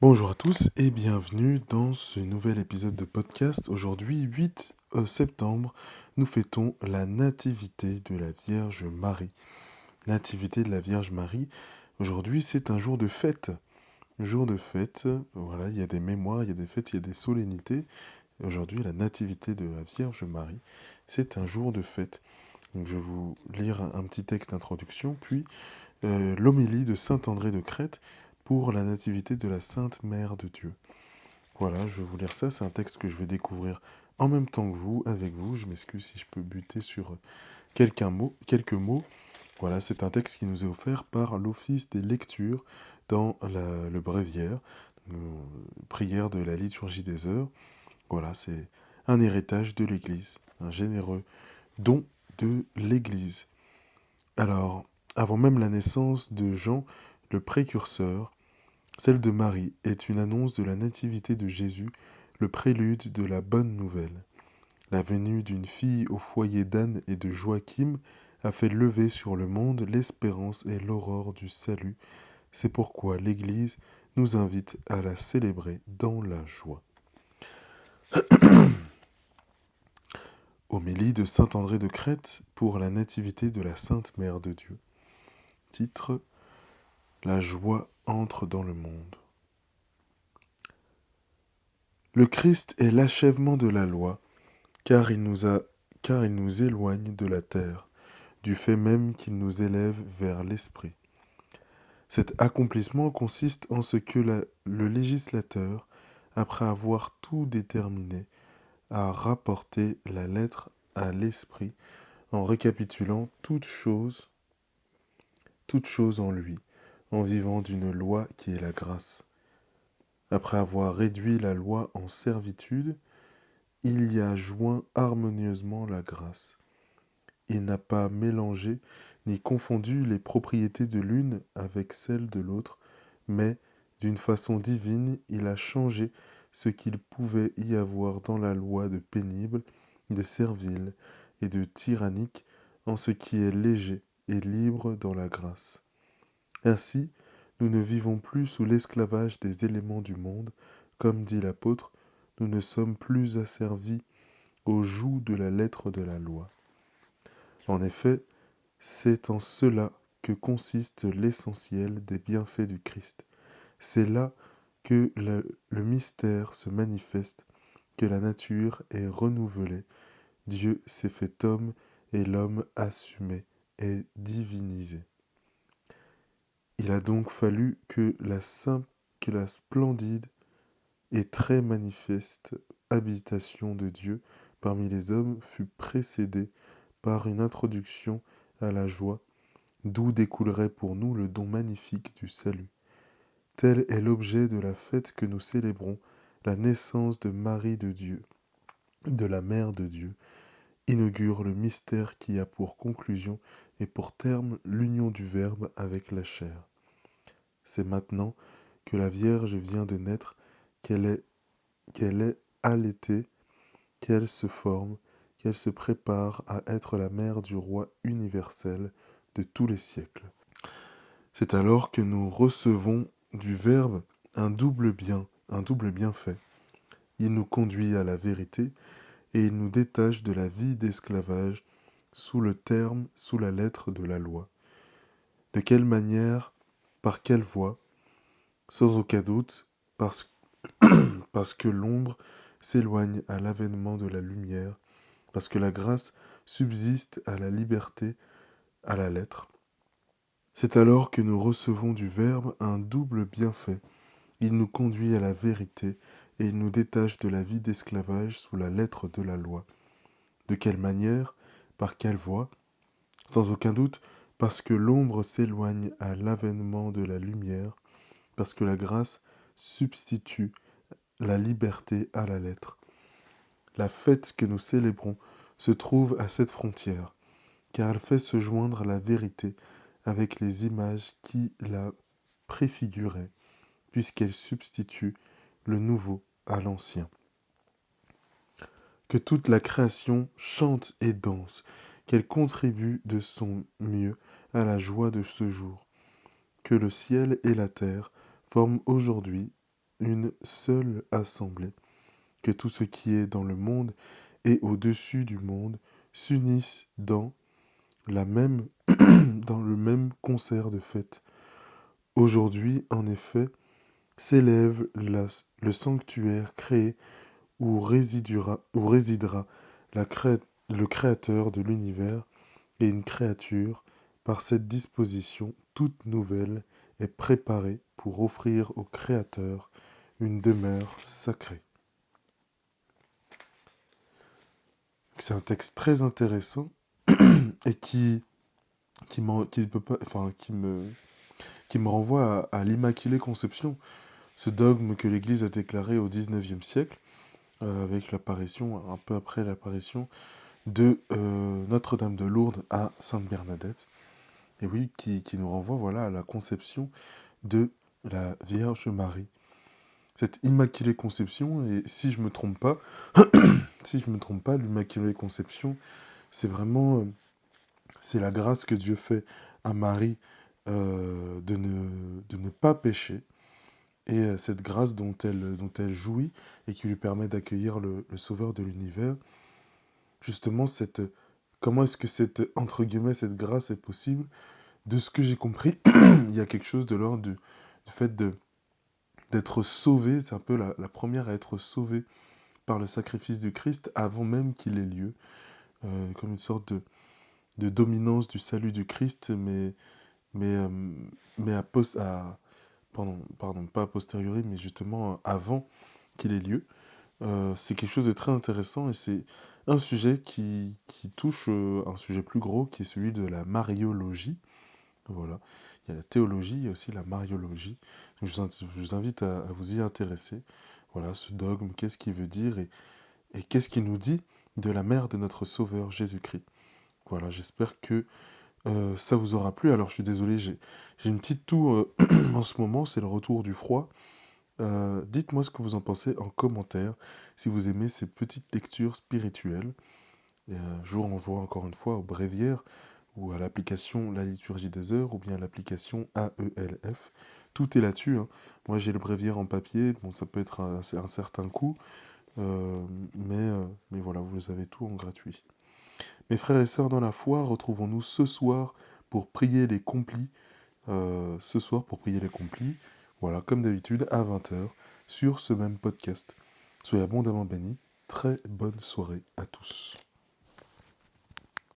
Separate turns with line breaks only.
Bonjour à tous et bienvenue dans ce nouvel épisode de podcast. Aujourd'hui, 8 septembre, nous fêtons la nativité de la Vierge Marie. Nativité de la Vierge Marie. Aujourd'hui, c'est un jour de fête. Jour de fête, voilà, il y a des mémoires, il y a des fêtes, il y a des solennités. Aujourd'hui, la nativité de la Vierge Marie, c'est un jour de fête. Donc, je vais vous lire un petit texte d'introduction, puis l'homélie de saint André de Crète pour la nativité de la Sainte Mère de Dieu. Voilà, je vais vous lire ça, c'est un texte que je vais découvrir en même temps que vous, avec vous. Je m'excuse si je peux buter sur quelques mots. Voilà, c'est un texte qui nous est offert par l'Office des lectures dans le bréviaire, prière de la liturgie des heures. Voilà, c'est un héritage de l'Église, un généreux don de l'Église. Alors, avant même la naissance de Jean, le précurseur, celle de Marie est une annonce de la nativité de Jésus, le prélude de la bonne nouvelle. La venue d'une fille au foyer d'Anne et de Joachim a fait lever sur le monde l'espérance et l'aurore du salut. C'est pourquoi l'Église nous invite à la célébrer dans la joie. Homélie de saint André de Crète pour la nativité de la Sainte Mère de Dieu. Titre: La joie entre dans le monde. Le Christ est l'achèvement de la loi, car il nous éloigne de la terre, du fait même qu'il nous élève vers l'esprit. Cet accomplissement consiste en ce que le législateur, après avoir tout déterminé, a rapporté la lettre à l'esprit en récapitulant toute chose en lui, en vivant d'une loi qui est la grâce. Après avoir réduit la loi en servitude, il y a joint harmonieusement la grâce. Il n'a pas mélangé ni confondu les propriétés de l'une avec celles de l'autre, mais, d'une façon divine, il a changé ce qu'il pouvait y avoir dans la loi de pénible, de servile et de tyrannique en ce qui est léger et libre dans la grâce. Ainsi, nous ne vivons plus sous l'esclavage des éléments du monde, comme dit l'apôtre, nous ne sommes plus asservis au joug de la lettre de la loi. En effet, c'est en cela que consiste l'essentiel des bienfaits du Christ. C'est là que le mystère se manifeste, que la nature est renouvelée, Dieu s'est fait homme et l'homme assumé et divinisé. Il a donc fallu que la splendide et très manifeste habitation de Dieu parmi les hommes fût précédée par une introduction à la joie, d'où découlerait pour nous le don magnifique du salut. Tel est l'objet de la fête que nous célébrons, la naissance de Marie de Dieu, de la Mère de Dieu, inaugure le mystère qui a pour conclusion et pour terme l'union du Verbe avec la chair. C'est maintenant que la Vierge vient de naître, qu'elle est allaitée, qu'elle se forme, qu'elle se prépare à être la mère du roi universel de tous les siècles. C'est alors que nous recevons du Verbe un double bienfait. Il nous conduit à la vérité et il nous détache de la vie d'esclavage sous la lettre de la loi. De quelle manière, par quelle voie? Sans aucun doute, parce que l'ombre s'éloigne à l'avènement de la lumière, parce que la grâce subsiste à la liberté, à la lettre. C'est alors que nous recevons du Verbe un double bienfait. Il nous conduit à la vérité et il nous détache de la vie d'esclavage sous la lettre de la loi. De quelle manière? Par quelle voie? Sans aucun doute, parce que l'ombre s'éloigne à l'avènement de la lumière, parce que la grâce substitue la liberté à la lettre. La fête que nous célébrons se trouve à cette frontière, car elle fait se joindre la vérité avec les images qui la préfiguraient, puisqu'elle substitue le nouveau à l'ancien. Que toute la création chante et danse, qu'elle contribue de son mieux à la joie de ce jour. Que le ciel et la terre forment aujourd'hui une seule assemblée, que tout ce qui est dans le monde et au-dessus du monde s'unissent dans le même concert de fête. Aujourd'hui, en effet, s'élève le sanctuaire créé où résidera le Créateur de l'univers, et une créature, par cette disposition toute nouvelle, est préparée pour offrir au Créateur une demeure sacrée. C'est un texte très intéressant et qui me renvoie à l'Immaculée Conception, ce dogme que l'Église a déclaré au XIXe siècle, avec l'apparition, un peu après l'apparition de Notre-Dame de Lourdes à Sainte Bernadette, et oui, qui nous renvoie voilà, à la conception de la Vierge Marie. Cette Immaculée Conception, et si je me trompe pas, l'Immaculée Conception, c'est vraiment, c'est la grâce que Dieu fait à Marie de ne pas pécher, et cette grâce dont elle jouit, et qui lui permet d'accueillir le Sauveur de l'univers. Justement, comment est-ce que entre guillemets, cette grâce est possible? De ce que j'ai compris, il y a quelque chose de l'ordre du fait d'être sauvé, c'est un peu la première à être sauvée par le sacrifice du Christ avant même qu'il ait lieu, comme une sorte de dominance du salut du Christ, mais, euh, mais pardon, pas a posteriori, mais justement avant qu'il ait lieu. C'est quelque chose de très intéressant, et c'est un sujet qui touche un sujet plus gros, qui est celui de la mariologie. Voilà. Il y a la théologie, il y a aussi la mariologie. Donc je vous invite à vous y intéresser. Voilà, ce dogme, qu'est-ce qu'il veut dire, et qu'est-ce qu'il nous dit de la mère de notre Sauveur Jésus-Christ. Voilà, j'espère que ça vous aura plu. Alors je suis désolé, j'ai une petite toux en ce moment, c'est le retour du froid. Dites-moi ce que vous en pensez en commentaire, si vous aimez ces petites lectures spirituelles. Et un jour, on jouera encore une fois au bréviaire, ou à l'application La Liturgie des Heures, ou bien à l'application AELF. Tout est là-dessus, hein. Moi, j'ai le bréviaire en papier, bon, ça peut être un certain coût, mais voilà, vous avez tout en gratuit. Mes frères et sœurs dans la foi, retrouvons-nous ce soir pour prier les complis. Voilà, comme d'habitude, à 20h, sur ce même podcast. Soyez abondamment bénis. Très bonne soirée à tous.